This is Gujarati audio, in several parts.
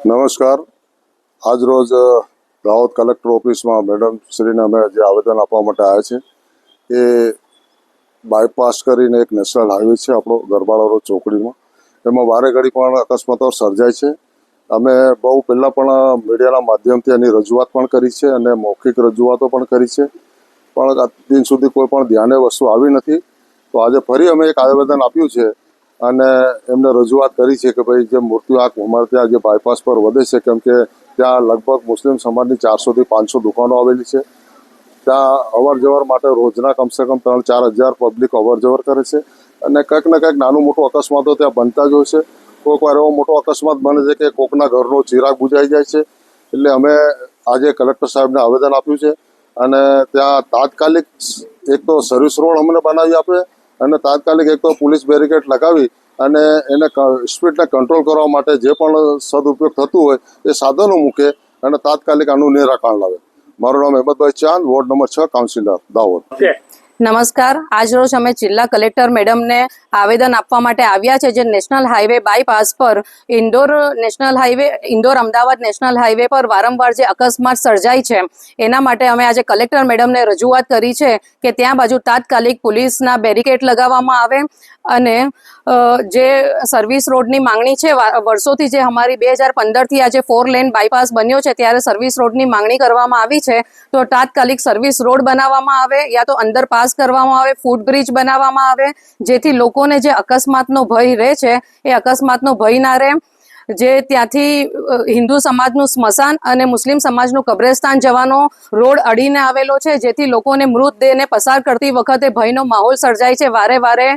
નમસ્કાર. આજ રોજ દાહોદ કલેક્ટર ઓફિસમાં મેડમ શ્રીને અમે જે આવેદન આપવા માટે આવ્યા છે એ બાયપાસ કરીને એક નેશનલ હાઈવે છે આપણો ગરબાડા રોડ ચોકડીમાં, એમાં વારે ઘડી પણ અકસ્માતો સર્જાય છે. અમે બહુ પહેલાં પણ મીડિયાના માધ્યમથી એની રજૂઆત પણ કરી છે અને મૌખિક રજૂઆતો પણ કરી છે, પણ આજ દિન સુધી કોઈ પણ ધ્યાને વસ્તુ આવી નથી. તો આજે ફરી અમે એક આવેદન આપ્યું છે અને એમને રજૂઆત કરી છે કે ભાઈ જે મૃત્યુ આંક અમારે ત્યાં જે બાયપાસ પર વધે છે, કેમ કે ત્યાં લગભગ મુસ્લિમ સમાજની 400 થી 500 દુકાનો આવેલી છે. ત્યાં અવર જવર માટે રોજના કમસે કમ 3-4 હજાર પબ્લિક અવર જવર કરે છે અને કંઈક ને કંઈક નાનું મોટું અકસ્માતો ત્યાં બનતા જ હોય છે. કોઈક વાર એવો મોટો અકસ્માત બને છે કે કોકના ઘરનો ચિરાગ બુજાઈ જાય છે. એટલે અમે આજે કલેક્ટર સાહેબને આવેદન આપ્યું છે અને ત્યાં તાત્કાલિક એક તો સર્વિસ રોડ અમને બનાવી આપે અને તાત્કાલિક એક તો પોલીસ બેરિકેડ લગાવી અને એને સ્પીડને કંટ્રોલ કરવા માટે જે પણ સદુપયોગ થતું હોય એ સાધનો મૂકે અને તાત્કાલિક આનું નિરાકરણ લાવે. મારું નામ હેમંતભાઈ ચાંદ, વોર્ડ નંબર 6, કાઉન્સિલર, દાહોદ. નમસ્કાર. આજરોજ અમે જિલ્લા કલેક્ટર મેડમને આવેદન આપવા માટે આવ્યા છે. જે નેશનલ હાઈવે બાયપાસ પર ઇન્દોર અમદાવાદ નેશનલ હાઈવે પર વારંવાર જે અકસ્માત સર્જાય છે એના માટે અમે આજે કલેક્ટર મેડમને રજૂઆત કરી છે કે ત્યાં બાજુ તાત્કાલિક પોલીસના બેરિકેડ લગાવવામાં આવે અને જે સર્વિસ રોડની માંગણી છે, વર્ષોથી જે અમારી 2015થી આ જે 4 લેન બાયપાસ બન્યો છે ત્યારે સર્વિસ રોડની માંગણી કરવામાં આવી છે, તો તાત્કાલિક સર્વિસ રોડ બનાવવામાં આવે યા તો અંદર પાસ કરવામાં આવે, ફૂટબ્રિજ બનાવવામાં આવે, જેથી લોકોને જે અકસ્માતનો ભય રહે છે એ અકસ્માતનો ભય ના રહે. જે ત્યાંથી હિન્દુ સમાજનું સ્મશાન અને મુસ્લિમ સમાજનું કબ્રસ્તાન જવાનો રોડ અડીને આવેલો છે, જેથી લોકોને મૃતદેહને પસાર કરતી વખતે ભયનો માહોલ સર્જાય છે. વારે વારે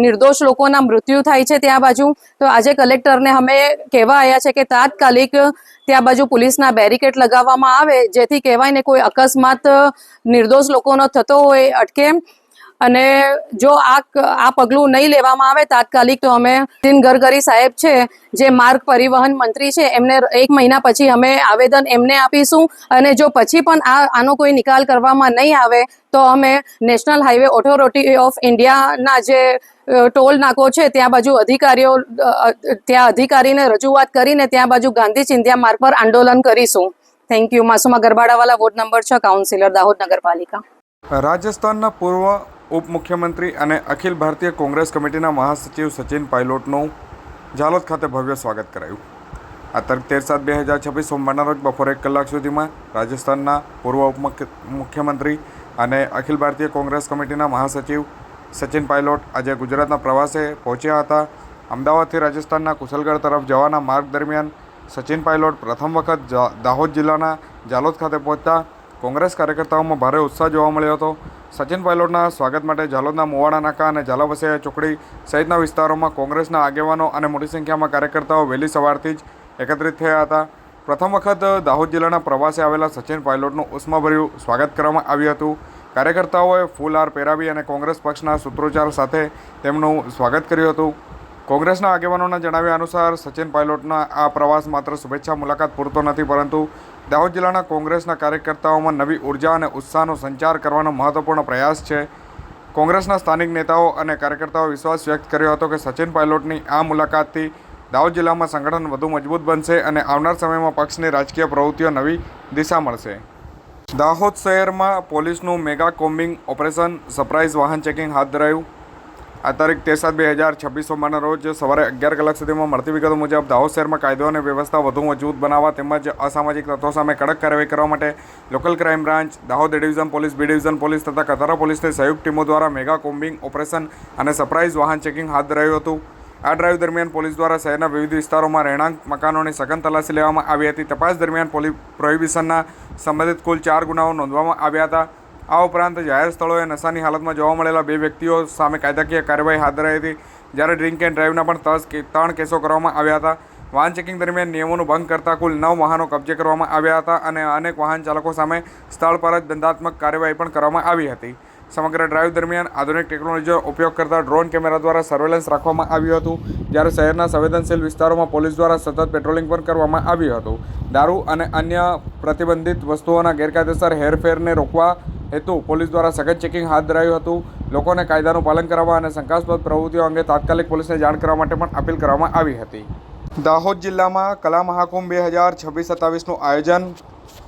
નિર્દોષ લોકોના મૃત્યુ થાય છે ત્યાં બાજુ. તો આજે કલેક્ટરને અમે કહેવા આવ્યા છે કે તાત્કાલિક ત્યાં બાજુ પોલીસના બેરિકેડ લગાવવામાં આવે, જેથી કહેવાય ને કોઈ અકસ્માત નિર્દોષ લોકોનો થતો હોય અટકે. અને જો આ પગલું નહીં લેવામાં આવે તાત્કાલિક, તો અમે નીતિન ગડકરી સાહેબ છે જે માર્ગ પરિવહન મંત્રી છે એમને 1 મહિના પછી અમે આવેદન એમને આપીશું અને જો પછી પણ આનો કોઈ નિકાલ કરવામાં નહીં આવે તો અમે નેશનલ હાઈવે ઓથોરિટી ઓફ ઇન્ડિયાના જે ટોલ નાકો છે ત્યાં બાજુ અધિકારીને રજૂઆત કરીને ત્યાં બાજુ ગાંધી ચિંધ્યા માર્ગ પર આંદોલન કરીશું. Thank you. Masuma Garbadawala, ward number 6, councillor, Dahod નગરપાલિકા. રાજસ્થાનના પૂર્વ ઉપમુખ્યમંત્રી અને અખિલ ભારતીય કોંગ્રેસ કમિટીના મહાસચિવ સચિન પાયલોટનું ઝાલોદ ખાતે ભવ્ય સ્વાગત કરાયું. આ તારીખ 13/7/2026 સોમવારના રોજ બપોરે 1 કલાક સુધીમાં રાજસ્થાનના પૂર્વ ઉપમુખ્યમંત્રી અને અખિલ ભારતીય કોંગ્રેસ કમિટીના મહાસચિવ સચિન પાયલોટ આજે ગુજરાતના પ્રવાસે પહોંચ્યા હતા. અમદાવાદથી રાજસ્થાનના કુશલગઢ તરફ જવાના માર્ગ દરમિયાન સચિન પાયલોટ પ્રથમ વખત દાહોદ જિલ્લાના ઝાલોદ ખાતે પહોંચતા કોંગ્રેસ કાર્યકર્તાઓમાં ભારે ઉત્સાહ જોવા મળ્યો હતો. સચિન પાયલોટના સ્વાગત માટે ઝાલોદના મુવાડા નાકા અને ઝાલાવસિયા ચોકડી સહિતના વિસ્તારોમાં કોંગ્રેસના આગેવાનો અને મોટી સંખ્યામાં કાર્યકર્તાઓ વહેલી સવારથી જ એકત્રિત થયા હતા. પ્રથમ વખત દાહોદ જિલ્લાના પ્રવાસે આવેલા સચિન પાયલોટનું ઉષ્માભર્યું સ્વાગત કરવામાં આવ્યું હતું. કાર્યકર્તાઓએ ફૂલહાર પહેરાવી અને કોંગ્રેસ પક્ષના સૂત્રોચ્ચાર સાથે તેમનું સ્વાગત કર્યું હતું. કોંગ્રેસના આગેવાનોના જણાવ્યા અનુસાર સચિન પાયલોટના આ પ્રવાસ માત્ર શુભેચ્છા મુલાકાત પૂરતો નથી, પરંતુ દાહોદ જિલ્લાના કોંગ્રેસના કાર્યકર્તાઓમાં નવી ઉર્જા અને ઉત્સાહનો સંચાર કરવાનો મહત્વપૂર્ણ પ્રયાસ છે. કોંગ્રેસના સ્થાનિક નેતાઓ અને કાર્યકર્તાઓએ વિશ્વાસ વ્યક્ત કર્યો હતો કે સચિન પાયલોટની આ મુલાકાતથી દાહોદ જિલ્લામાં સંગઠન વધુ મજબૂત બનશે અને આવનાર સમયમાં પક્ષની રાજકીય પ્રવૃત્તિઓ નવી દિશા મળશે. દાહોદ શહેરમાં પોલીસનું મેગા કોમ્બિંગ ઓપરેશન સરપ્રાઇઝ વાહન ચેકિંગ હાથ ધરાયું. આ તારીખ 13/7/2026 સોમવારના રોજ સવારે 11 કલાક સુધીમાં મળતી વિગતો મુજબ દાહોદ શહેરમાં કાયદો અને વ્યવસ્થા વધુ મજબૂત બનાવવા તેમજ અસામાજિક તત્વો સામે કડક કાર્યવાહી કરવા માટે local crime branch, Dahod A division police, B division police તથા કતારા પોલીસની સંયુક્ત ટીમો દ્વારા મેગા કોમ્બિંગ ઓપરેશન અને સરપ્રાઇઝ વાહન ચેકિંગ હાથ ધરાયું હતું. આ ડ્રાઈવ દરમિયાન પોલીસ દ્વારા શહેરના વિવિધ વિસ્તારોમાં રહેણાંક મકાનોની સઘન તલાશી લેવામાં આવી હતી. તપાસ દરમિયાન પ્રોહિબિશનના સંબંધિત કુલ 4 ગુનાઓ નોંધવામાં આવ્યા હતા. આ ઉપરાંત જાહેર સ્થળોએ નશાની હાલતમાં જોવા મળેલા 2 વ્યક્તિઓ સામે કાયદાકીય કાર્યવાહી હાથ ધરાઈ હતી. જ્યારે ડ્રિંક એન્ડ ડ્રાઈવના પણ 3 કેસો કરવામાં આવ્યા હતા. વાહન ચેકિંગ દરમિયાન નિયમોનું ભંગ કરતા કુલ 9 વાહનો કબજે કરવામાં આવ્યા હતા અને અનેક વાહન ચાલકો સામે સ્થળ પર જ દંડાત્મક કાર્યવાહી પણ કરવામાં આવી હતી. સમગ્ર ડ્રાઈવ દરમિયાન આધુનિક ટેકનોલોજીનો ઉપયોગ કરતા ડ્રોન કેમેરા દ્વારા સર્વેલન્સ રાખવામાં આવ્યું હતું. જ્યારે શહેરના સંવેદનશીલ વિસ્તારોમાં પોલીસ દ્વારા સતત પેટ્રોલિંગ પણ કરવામાં આવ્યું હતું. દારૂ અને અન્ય પ્રતિબંધિત વસ્તુઓના ગેરકાયદેસર હેરફેરને રોકવા હેતુ પોલીસ દ્વારા સઘન ચેકિંગ હાથ ધરાયું હતું. લોકોને કાયદાનું પાલન કરવા અને શંકાસ્પદ પ્રવૃત્તિઓ અંગે તાત્કાલિક પોલીસને જાણ કરવા માટે પણ અપીલ કરવામાં આવી હતી. દાહોદ જિલ્લામાં કલા મહાકુંભ 2026-27નું આયોજન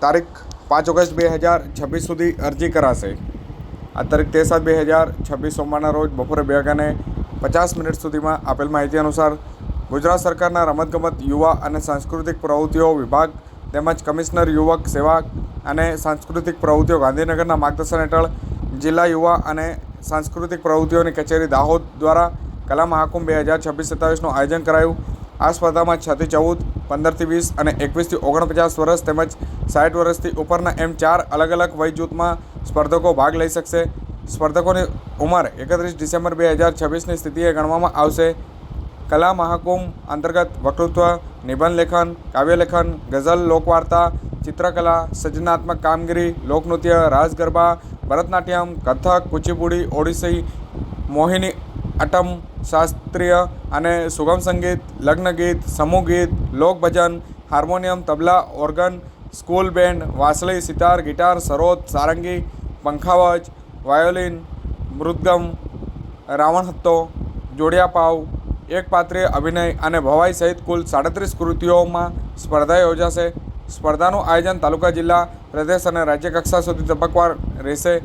તારીખ 5 ઓગસ્ટ 2026 સુધી અરજી કરાશે. આ તારીખ 13/7/2026 સોમવારના રોજ બપોરે 2:50 સુધીમાં આપેલ માહિતી અનુસાર ગુજરાત સરકારના રમતગમત, યુવા અને સાંસ્કૃતિક પ્રવૃત્તિઓ વિભાગ તેમજ કમિશનર યુવક સેવા અને સાંસ્કૃતિક પ્રવૃત્તિઓ ગાંધીનગરના માર્ગદર્શન હેઠળ જિલ્લા યુવા અને સાંસ્કૃતિક પ્રવૃત્તિઓની કચેરી દાહોદ દ્વારા કલા મહાકુંભ 2026-27નું આયોજન કરાયું. આ સ્પર્ધામાં 6 થી 14, 15 થી 20 અને 21 થી 49 વર્ષ તેમજ 60 વર્ષથી ઉપરના એમ 4 અલગ અલગ વય જૂથમાં સ્પર્ધકો ભાગ લઈ શકશે. સ્પર્ધકોની ઉંમર 31 ડિસેમ્બર 2026ની સ્થિતિએ ગણવામાં આવશે. કલા મહાકુંભ અંતર્ગત વક્તૃત્વ, નિબંધ લેખન, કાવ્યલેખન, ગઝલ, લોકવાર્તા, ચિત્રકલા, સર્જનાત્મક કામગીરી, લોકનૃત્ય, રાસ ગરબા, ભરતનાટ્યમ, કથક, કુચીપુડી, ઓડિસી, મોહિની અટ્ટમ, શાસ્ત્રીય અને સુગમ સંગીત, લગ્ન ગીત, સમૂહ ગીત, લોકભજન, હાર્મોનિયમ, તબલા, ઓર્ગન, સ્કૂલ બેન્ડ, વાંસળી, સિતાર, ગિટાર, સરોદ, સારંગી, પંખાવજ, વાયોલિન, મૃદગમ, રાવણહત્તો, જોડિયા પાવ, એકપાત્રીય અભિનય અને ભવાઈ સહિત કુલ 37 કૃતિઓમાં સ્પર્ધા યોજાશે. સ્પર્ધાનું આયોજન તાલુકા, જિલ્લા, પ્રદેશ અને રાજ્ય કક્ષા સુધી તબક્કાવાર રહેશે,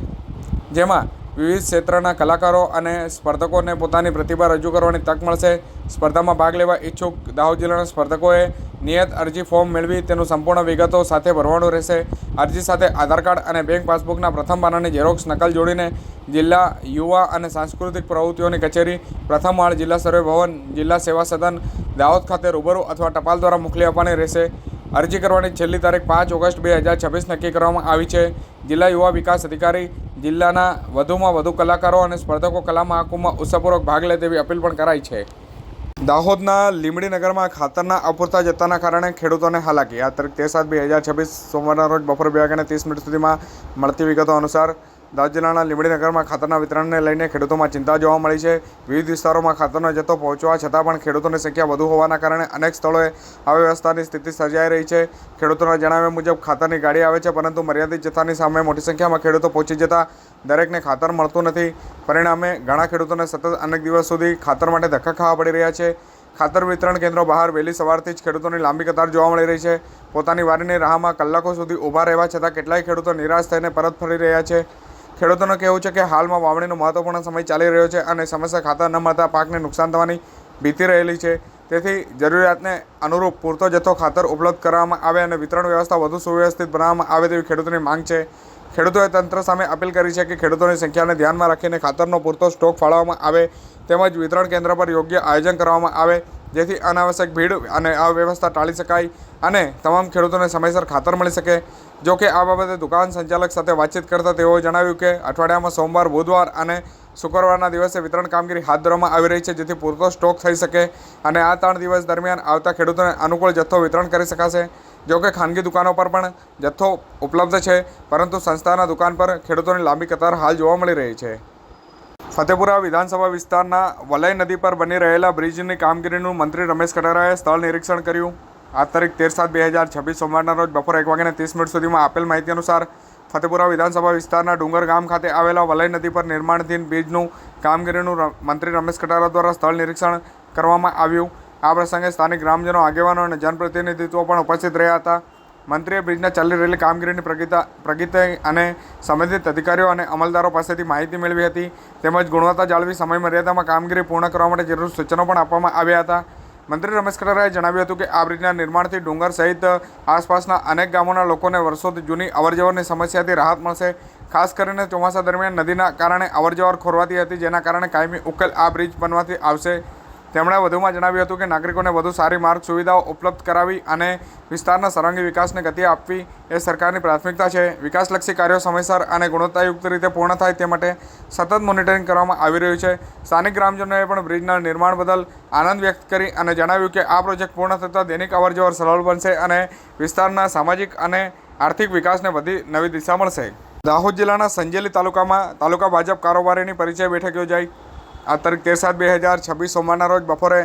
જેમાં વિવિધ ક્ષેત્રના કલાકારો અને સ્પર્ધકોને પોતાની પ્રતિભા રજૂ કરવાની તક મળશે. સ્પર્ધામાં ભાગ લેવા ઈચ્છુક દાહોદ જિલ્લાના સ્પર્ધકોએ નિયત અરજી ફોર્મ મેળવી તેનું સંપૂર્ણ વિગતો સાથે ભરવાનું રહેશે. અરજી સાથે આધાર કાર્ડ અને બેંક પાસબુકના પ્રથમ પાનાની ઝેરોક્ષ નકલ જોડીને જિલ્લા યુવા અને સાંસ્કૃતિક પ્રવૃત્તિઓની કચેરી, પ્રથમ માળ, જિલ્લા સર્વે ભવન, જિલ્લા સેવા સદન, દાહોદ ખાતે રૂબરૂ અથવા ટપાલ દ્વારા મોકલી આપવાની રહેશે. અરજી કરવાની છેલ્લી તારીખ 5 ઓગસ્ટ 2026 નક્કી કરવામાં આવી છે. જિલ્લા યુવા વિકાસ અધિકારી જિલ્લાના વધુમાં વધુ કલાકારો અને સ્પર્ધકો કલા મહાકુંભમાં ઉત્સાહપૂર્વક ભાગ લે તેવી અપીલ પણ કરાઈ છે. દાહોદના લીંબડી નગરમાં ખાતરના અપૂરતા જથ્થાના કારણે ખેડૂતોને હાલાકી. આ તારીખ 13/7/2026 સોમવારના રોજ બપોરે 2:30 સુધીમાં મળતી વિગતો અનુસાર દાહોદ જિલ્લાના લીંબડી નગરમાં ખાતરના વિતરણને લઈને ખેડૂતોમાં ચિંતા જોવા મળી છે. વિવિધ વિસ્તારોમાં ખાતરનો જથ્થો પહોંચવા છતાં પણ ખેડૂતોની સંખ્યા વધુ હોવાના કારણે અનેક સ્થળોએ અવ્યવસ્થાની સ્થિતિ સર્જાઈ રહી છે. ખેડૂતોના જણાવ્યા મુજબ ખાતરની ગાડી આવે છે, પરંતુ મર્યાદિત જથ્થાની સામે મોટી સંખ્યામાં ખેડૂતો પહોંચી જતા દરેકને ખાતર મળતું નથી. પરિણામે ઘણા ખેડૂતોને સતત અનેક દિવસ સુધી ખાતર માટે ધક્કા ખાવા પડી રહ્યા છે. ખાતર વિતરણ કેન્દ્રો બહાર વહેલી સવારથી જ ખેડૂતોની લાંબી કતાર જોવા મળી રહી છે. પોતાની વારીની રાહમાં કલાકો સુધી ઊભા રહેવા છતાં કેટલાય ખેડૂતો નિરાશ થઈને પરત ફરી રહ્યા છે. ખેડૂતોનું કહેવું છે કે હાલમાં વાવણીનો મહત્વપૂર્ણ સમય ચાલી રહ્યો છે અને સમયસર ખાતર ન મળતા પાકને નુકસાન થવાની ભીતિ રહેલી છે. તેથી જરૂરિયાતને અનુરૂપ પૂરતો જથ્થો ખાતર ઉપલબ્ધ કરવામાં આવે અને વિતરણ વ્યવસ્થા વધુ સુવ્યવસ્થિત બનાવવામાં આવે તેવી ખેડૂતોની માંગ છે. ખેડૂતોએ તંત્ર સામે અપીલ કરી છે કે ખેડૂતોની સંખ્યાને ધ્યાનમાં રાખીને ખાતરનો પૂરતો સ્ટોક ફાળવવામાં આવે તેમજ વિતરણ કેન્દ્ર પર યોગ્ય આયોજન કરવામાં આવે, જેથી અનાવશ્યક ભીડ અને અવ્યવસ્થા ટાળી શકાય અને તમામ ખેડૂતોને સમયસર ખાતર મળી શકે. જો કે આ બાબતે દુકાન સંચાલક સાથે વાતચીત કરતાં તેઓએ જણાવ્યું કે અઠવાડિયામાં સોમવાર, બુધવાર અને શુક્રવારના દિવસે વિતરણ કામગીરી હાથ ધરવામાં આવી રહી છે, જેથી પૂરતો સ્ટોક થઈ શકે અને આ 3 દિવસ દરમિયાન આવતા ખેડૂતોને અનુકૂળ જથ્થો વિતરણ કરી શકાશે. જો કે ખાનગી દુકાનો પર પણ જથ્થો ઉપલબ્ધ છે, પરંતુ સંસ્થાના દુકાન પર ખેડૂતોની લાંબી કતાર હાલ જોવા મળી રહી છે. ફતેપુરા વિધાનસભા વિસ્તારના વલય નદી પર બની રહેલા બ્રિજની કામગીરીનું મંત્રી રમેશ કટારાએ સ્થળ નિરીક્ષણ કર્યું. આ તારીખ 13/7/2026 સોમવારના રોજ બપોરે 1:30 સુધીમાં આપેલ માહિતી અનુસાર ફતેપુરા વિધાનસભા વિસ્તારના ડુંગર ગામ ખાતે આવેલા વલય નદી પર નિર્માણાધીન બ્રિજનું કામગીરીનું મંત્રી રમેશ કટારા દ્વારા સ્થળ નિરીક્ષણ કરવામાં આવ્યું. આ પ્રસંગે સ્થાનિક ગ્રામજનો, આગેવાનો અને જનપ્રતિનિધિત્વો પણ ઉપસ્થિત રહ્યા હતા. મંત્રીએ બ્રિજના ચાલી રહેલી કામગીરીની પ્રગતિ અને સંબંધિત અધિકારીઓ અને અમલદારો પાસેથી માહિતી મેળવી હતી. તેમજ ગુણવત્તા જાળવી સમયમર્યાદામાં કામગીરી પૂર્ણ કરવા માટે જરૂરી સૂચનો પણ આપવામાં આવ્યા હતા. મંત્રી રમેશ કટારાએ જણાવ્યું હતું કે આ બ્રિજના નિર્માણથી ડુંગર સહિત આસપાસના અનેક ગામોના લોકોને વર્ષોથી જૂની અવરજવરની સમસ્યાથી રાહત મળશે. ખાસ કરીને ચોમાસા દરમિયાન નદીના કારણે અવરજવર ખોરવાતી હતી, જેના કારણે કાયમી ઉકેલ આ બ્રિજ બનવાથી આવશે. તેમણે વધુમાં જણાવ્યું હતું કે નાગરિકોને વધુ સારી માર્ગ સુવિધાઓ ઉપલબ્ધ કરાવી અને વિસ્તારના સર્વાંગી વિકાસને ગતિ આપવી એ સરકારની પ્રાથમિકતા છે. વિકાસલક્ષી કાર્યો સમયસર અને ગુણવત્તાયુક્ત રીતે પૂર્ણ થાય તે માટે સતત મોનિટરિંગ કરવામાં આવી રહ્યું છે. સ્થાનિક ગ્રામજનોએ પણ બ્રિજના નિર્માણ બદલ આનંદ વ્યક્ત કરી અને જણાવ્યું કે આ પ્રોજેક્ટ પૂર્ણ થતાં દૈનિક અવરજવર સરળ બનશે અને વિસ્તારના સામાજિક અને આર્થિક વિકાસને વધી નવી દિશા મળશે. દાહોદ જિલ્લાના સંજેલી તાલુકામાં તાલુકા ભાજપ કારોબારીની પરિચય બેઠક યોજાઈ. આ તારીખ 13/7/2026 સોમવારના રોજ બપોરે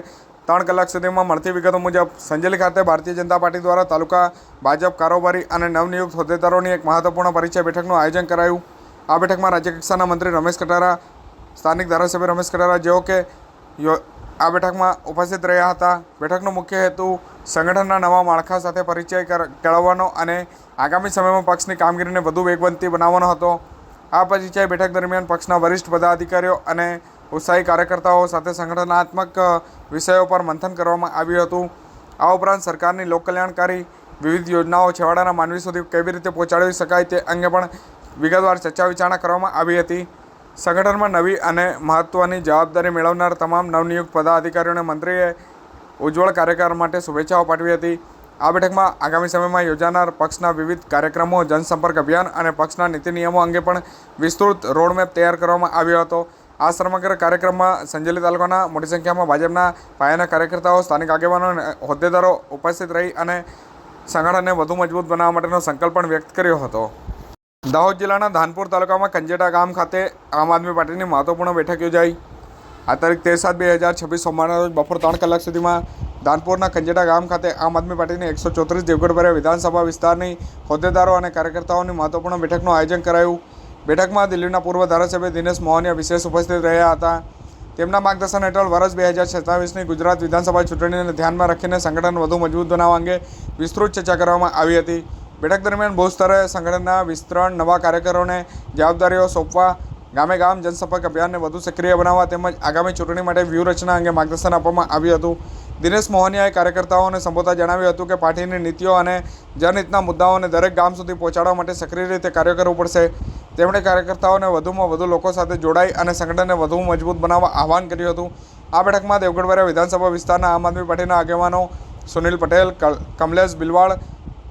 3 કલાક સુધીમાં મળતી વિગતો મુજબ સંજેલી ખાતે ભારતીય જનતા પાર્ટી દ્વારા તાલુકા ભાજપ કારોબારી અને નવનિયુક્ત હોદ્દેદારોની એક મહત્વપૂર્ણ પરિચય બેઠકનું આયોજન કરાયું. આ બેઠકમાં રાજ્યકક્ષાના મંત્રી રમેશ કટારા, સ્થાનિક ધારાસભ્ય રમેશ કટારા, જેઓ કે આ બેઠકમાં ઉપસ્થિત રહ્યા હતા. બેઠકનો મુખ્ય હેતુ સંગઠનના નવા માળખા સાથે પરિચય કેળવવાનો અને આગામી સમયમાં પક્ષની કામગીરીને વધુ વેગવંતી બનાવવાનો હતો. આ પરિચય બેઠક દરમિયાન પક્ષના વરિષ્ઠ પદાધિકારીઓ અને ઉત્સાહી કાર્યકર્તાઓ સાથે સંગઠનાત્મક વિષયો પર મંથન કરવામાં આવ્યું હતું. આ ઉપરાંત સરકારની લોકકલ્યાણકારી વિવિધ યોજનાઓ છેવાડાના માનવી સુધી કેવી રીતે પહોંચાડી શકાય તે અંગે પણ વિગતવાર ચર્ચા વિચારણા કરવામાં આવી હતી. સંગઠનમાં નવી અને મહત્ત્વની જવાબદારી મેળવનાર તમામ નવનિયુક્ત પદાધિકારીઓને મંત્રીએ ઉજ્જવળ કાર્યકાળ માટે શુભેચ્છાઓ પાઠવી હતી. આ બેઠકમાં આગામી સમયમાં યોજાનાર પક્ષના વિવિધ કાર્યક્રમો, જનસંપર્ક અભિયાન અને પક્ષના નીતિ નિયમો અંગે પણ વિસ્તૃત રોડમેપ તૈયાર કરવામાં આવ્યો હતો. આ સમગ્ર કાર્યક્રમમાં સંજેલી તાલુકાના મોટી સંખ્યામાં ભાજપના પાયાના કાર્યકર્તાઓ, સ્થાનિક આગેવાનો અને હોદ્દેદારો ઉપસ્થિત રહી અને સંગઠનને વધુ મજબૂત બનાવવા માટેનો સંકલ્પ પણ વ્યક્ત કર્યો હતો. દાહોદ જિલ્લાના ધાનપુર તાલુકામાં કંજેટા ગામ ખાતે આમ આદમી પાર્ટીની મહત્વપૂર્ણ બેઠક યોજાઈ. આ તારીખ 13/7/2026 સોમવારના રોજ બપોર 3 કલાક સુધીમાં ધાનપુરના કંજેટા ગામ ખાતે આમ આદમી પાર્ટીની 134 દેવગઢભર્યા વિધાનસભા વિસ્તારની હોદ્દેદારો અને કાર્યકર્તાઓની મહત્વપૂર્ણ બેઠકનું આયોજન કરાયું. બેઠકમાં દિલ્હીના પૂર્વ ધારાસભ્ય દિનેશ મોહનિયા વિશેષ ઉપસ્થિત રહ્યા હતા. તેમના માર્ગદર્શન હેઠળ વર્ષ 2027ની ગુજરાત વિધાનસભા ચૂંટણીને ધ્યાનમાં રાખીને સંગઠન વધુ મજબૂત બનાવવા અંગે વિસ્તૃત ચર્ચા કરવામાં આવી હતી. બેઠક દરમિયાન ભૂ સ્તરે સંગઠનના વિસ્તરણ, નવા કાર્યકરોને જવાબદારીઓ સોંપવા, ગામે ગામ જનસંપર્ક અભિયાનને વધુ સક્રિય બનાવવા તેમજ આગામી ચૂંટણી માટે વ્યૂહરચના અંગે માર્ગદર્શન આપવામાં આવ્યું હતું. દિનેશ મોહનિયાએ કાર્યકર્તાઓને સંબોધતા જણાવ્યું હતું કે પાર્ટીની નીતિઓ અને જનહિતના મુદ્દાઓને દરેક ગામ સુધી પહોંચાડવા માટે સક્રિય રીતે કાર્ય કરવું પડશે. તેમણે કાર્યકર્તાઓને વધુમાં વધુ લોકો સાથે જોડાઈ અને સંગઠનને વધુ મજબૂત બનાવવા આહવાન કર્યું હતું. આ બેઠકમાં દેવગઢભર્યા વિધાનસભા વિસ્તારના આમ આદમી પાર્ટીના આગેવાનો સુનિલ પટેલ, કમલેશ બિલવાડ,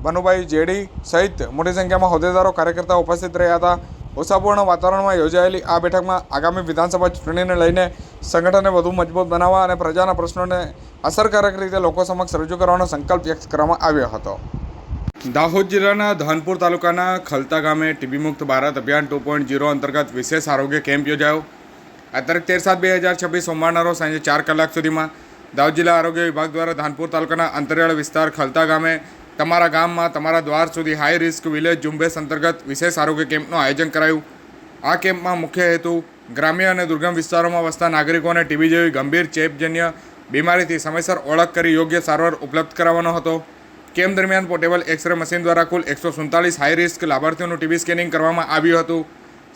ભનુભાઈ જેડી સહિત મોટી સંખ્યામાં હોદ્દેદારો, કાર્યકર્તાઓ ઉપસ્થિત રહ્યા હતા. ઉત્સાહપૂર્ણ વાતાવરણમાં યોજાયેલી આ બેઠકમાં આગામી વિધાનસભા ચૂંટણીને લઈને સંગઠનને વધુ મજબૂત બનાવવા અને પ્રજાના પ્રશ્નોને અસરકારક રીતે લોકો સમક્ષ રજૂ કરવાનો સંકલ્પ વ્યક્ત કરવામાં આવ્યો હતો. દાહોદ જિલ્લાના ધાનપુર તાલુકાના ખલતા ગામે ટીબી મુક્ત ભારત અભિયાન 2.0 અંતર્ગત વિશેષ આરોગ્ય કેમ્પ યોજાયો. આ તારીખ 13/7/2026 સોમવારના રોજ સાંજે 4 કલાક સુધીમાં દાહોદ જિલ્લા આરોગ્ય વિભાગ દ્વારા ધાનપુર તાલુકાના અંતરિયાળ વિસ્તાર ખલતા ગામે તમારા ગામમાં તમારા દ્વાર સુધી હાઈ રિસ્ક વિલેજ ઝુંબેશ અંતર્ગત વિશેષ આરોગ્ય કેમ્પનું આયોજન કરાયું. આ કેમ્પમાં મુખ્ય હેતુ ગ્રામ્ય અને દુર્ગમ વિસ્તારોમાં વસતા નાગરિકોને ટીબી જેવી ગંભીર ચેપજન્ય બીમારીથી સમયસર ઓળખ કરી યોગ્ય સારવાર ઉપલબ્ધ કરાવવાનો હતો. કેમ્પ દરમિયાન પોર્ટેબલ એક્સરે મશીન દ્વારા કુલ 147 હાઈ રિસ્ક લાભાર્થીઓનું ટીબી સ્કેનિંગ કરવામાં આવ્યું હતું.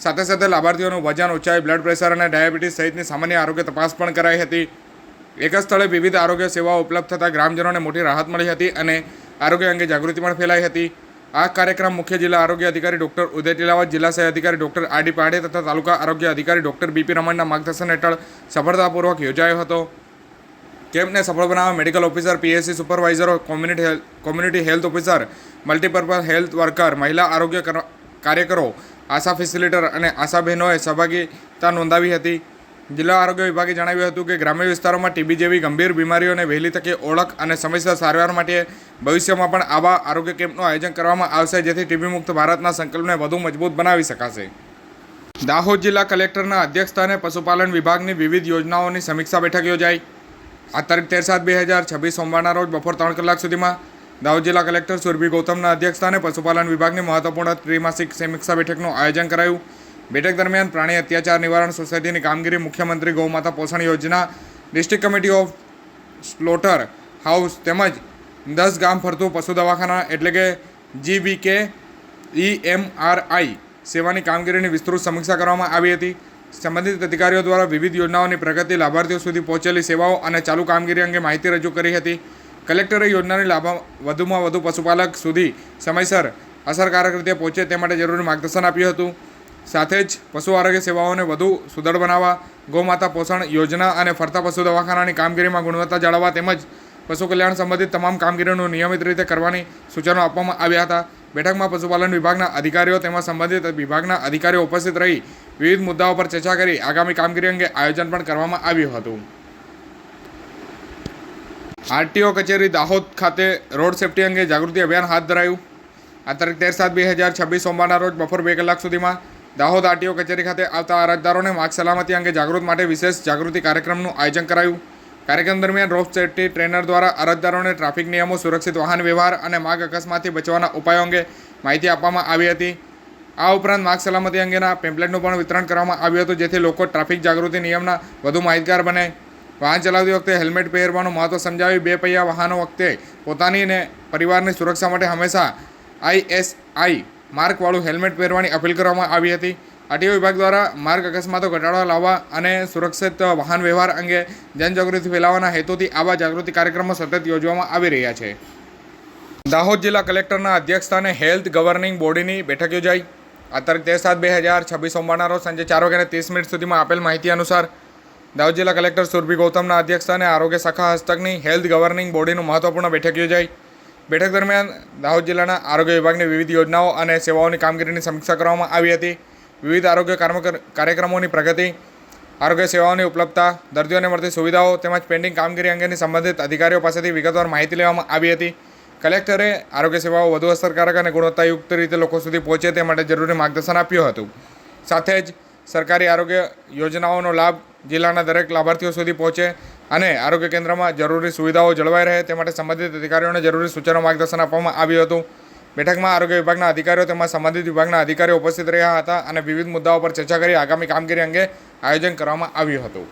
સાથે સાથે લાભાર્થીઓનું વજન, ઊંચાઈ, બ્લડ પ્રેશર અને ડાયાબિટીસ સહિતની સામાન્ય આરોગ્ય તપાસ પણ કરાઈ હતી. એક જ સ્થળે વિવિધ આરોગ્ય સેવાઓ ઉપલબ્ધ થતાં ગ્રામજનોને મોટી રાહત મળી હતી અને આરોગ્ય અંગે જાગૃતિ પણ ફેલાઈ હતી. આ કાર્યક્રમ મુખ્ય જિલ્લા આરોગ્ય અધિકારી ડૉક્ટર ઉદય ટીલાવત, જિલ્લા સહ અધિકારી ડૉક્ટર આર.ડી. પાડે તથા તાલુકા આરોગ્ય અધિકારી ડૉક્ટર બી.પી. રમણના માર્ગદર્શન હેઠળ સફળતાપૂર્વક યોજાયો હતો. કેમ્પને સફળ બનાવવા મેડિકલ ઓફિસર, પીએચસી સુપરવાઇઝરો, community health officer, multipurpose health worker, મહિલા આરોગ્ય કાર્યકરો, આશા ફેસિલિટર અને આશા બહેનોએ સહભાગીતા નોંધાવી હતી. જિલ્લા આરોગ્ય વિભાગે જણાવ્યું હતું કે ગ્રામ્ય વિસ્તારોમાં ટીબી જેવી ગંભીર બીમારીઓને વહેલી તકે ઓળખ અને સમયસર સારવાર માટે ભવિષ્યમાં પણ આવા આરોગ્ય કેમ્પનું આયોજન કરવામાં આવશે, જેથી ટીબી મુક્ત ભારતના સંકલ્પને વધુ મજબૂત બનાવી શકાશે. દાહોદ જિલ્લા કલેક્ટરના અધ્યક્ષસ્થાને પશુપાલન વિભાગની વિવિધ યોજનાઓની સમીક્ષા બેઠક યોજાઈ. આ તારીખ 13/7/2026 સોમવારના રોજ બપોર 3 કલાક સુધીમાં દાહોદ જિલ્લા કલેક્ટર સુરભી ગૌતમના અધ્યક્ષસ્થાને પશુપાલન વિભાગની મહત્વપૂર્ણ ત્રિમાસિક સમીક્ષા બેઠકનું આયોજન કરાયું. બેઠક દરમિયાન પ્રાણી અત્યાચાર નિવારણ સોસાયટીની કામગીરી, મુખ્યમંત્રી ગૌમાતા પોષણ યોજના, district committee of slaughter house તેમજ 10 ગામ ફરતું પશુ દવાખાના એટલે કે GVK સેવાની કામગીરીની વિસ્તૃત સમીક્ષા કરવામાં આવી હતી. સંબંધિત અધિકારીઓ દ્વારા વિવિધ યોજનાઓની પ્રગતિ, લાભાર્થીઓ સુધી પહોંચેલી સેવાઓ અને ચાલુ કામગીરી અંગે માહિતી રજૂ કરી હતી. કલેક્ટરે યોજનાની લાભ વધુમાં વધુ પશુપાલક સુધી સમયસર અસરકારક રીતે પહોંચે તે માટે જરૂરી માર્ગદર્શન આપ્યું હતું. સાથે જ પશુ આરોગ્ય સેવાઓને વધુ સુદૃઢ બનાવવા, ગૌમાતા પોષણ યોજના અને ફરતા પશુ દવાખાનાની કામગીરીમાં ગુણવત્તા જાળવવા તેમજ પશુ કલ્યાણ સંબંધિત તમામ કામગીરીનું નિયમિત રીતે કરવાની સૂચનો આપવામાં આવ્યા હતા. બેઠકમાં પશુપાલન વિભાગના અધિકારીઓ તેમજ સંબંધિત વિભાગના અધિકારીઓ ઉપસ્થિત રહી વિવિધ મુદ્દાઓ પર ચર્ચા કરી આગામી કામગીરી અંગે આયોજન પણ કરવામાં આવ્યું હતું. આરટીઓ કચેરી દાહોદ ખાતે રોડ સેફટી અંગે જાગૃતિ અભિયાન હાથ ધરાયું. આ તારીખ 13/7/2026 સોમવારના રોજ બપોર 2 કલાક સુધીમાં દાહોદ આરટીઓ કચેરી ખાતે આવતા અરજદારોને માર્ગ સલામતી અંગે જાગૃત માટે વિશેષ જાગૃતિ કાર્યક્રમનું આયોજન કરાયું. કાર્યક્રમ દરમિયાન રોડ સેફટી ટ્રેનર દ્વારા અરજદારોને ટ્રાફિક નિયમો, સુરક્ષિત વાહન વ્યવહાર અને માર્ગ અકસ્માતથી બચવાના ઉપાયો અંગે માહિતી આપવામાં આવી હતી. આ ઉપરાંત માર્ગ સલામતી અંગેના પેમ્પલેટનું પણ વિતરણ કરવામાં આવ્યું હતું, જેથી લોકો ટ્રાફિક જાગૃતિ નિયમના વધુ માહિતગાર બને. વાહન ચલાવતી વખતે હેલ્મેટ પહેરવાનું મહત્ત્વ સમજાવી 2 પૈયા વાહનો વખતે પોતાની અને પરિવારની સુરક્ષા માટે હંમેશા ISI માર્કવાળું હેલ્મેટ પહેરવાની અપીલ કરવામાં આવી હતી. આરટીઓ વિભાગ દ્વારા માર્ગ અકસ્માતો ઘટાડવા લાવવા અને સુરક્ષિત વાહન વ્યવહાર અંગે જનજાગૃતિ ફેલાવવાના હેતુથી આવા જાગૃતિ કાર્યક્રમો સતત યોજવામાં આવી રહ્યા છે. દાહોદ જિલ્લા કલેક્ટરના અધ્યક્ષસ્થાને હેલ્થ ગવર્નિંગ બોડીની બેઠક યોજાઈ. આ તારીખ 13/7/2026 સોમવારના રોજ સાંજે 4:30 સુધીમાં આપેલ માહિતી અનુસાર દાહોદ જિલ્લા કલેક્ટર સુરભી ગૌતમના અધ્યક્ષસ્થાને આરોગ્ય શાખા હસ્તકની હેલ્થ ગવર્નિંગ બોડીનું મહત્વપૂર્ણ બેઠક યોજાઈ. બેઠક દરમિયાન દાહોદ જિલ્લાના આરોગ્ય વિભાગની વિવિધ યોજનાઓ અને સેવાઓની કામગીરીની સમીક્ષા કરવામાં આવી હતી. વિવિધ આરોગ્ય કાર્યક્રમોની પ્રગતિ, આરોગ્ય સેવાઓની ઉપલબ્ધતા, દર્દીઓને મળતી સુવિધાઓ તેમજ પેન્ડિંગ કામગીરી અંગેની સંબંધિત અધિકારીઓ પાસેથી વિગતવાર માહિતી લેવામાં આવી હતી. કલેક્ટરે આરોગ્ય સેવાઓ વધુ અસરકારક અને ગુણવત્તાયુક્ત રીતે લોકો સુધી પહોંચે તે માટે જરૂરી માર્ગદર્શન આપ્યું હતું. સાથે જ સરકારી આરોગ્ય યોજનાઓનો લાભ જિલ્લાના દરેક લાભાર્થીઓ સુધી પહોંચે અને આરોગ્ય કેન્દ્રમાં જરૂરી સુવિધાઓ જળવાઈ રહે તે માટે સંબંધિત અધિકારીઓને જરૂરી સૂચનો માર્ગદર્શન આપવામાં આવ્યું હતું. બેઠકમાં આરોગ્ય વિભાગના અધિકારીઓ તેમજ સંબંધિત વિભાગના અધિકારીઓ ઉપસ્થિત રહ્યા હતા અને વિવિધ મુદ્દાઓ પર ચર્ચા કરી આગામી કામગીરી અંગે આયોજન કરવામાં આવ્યું હતું.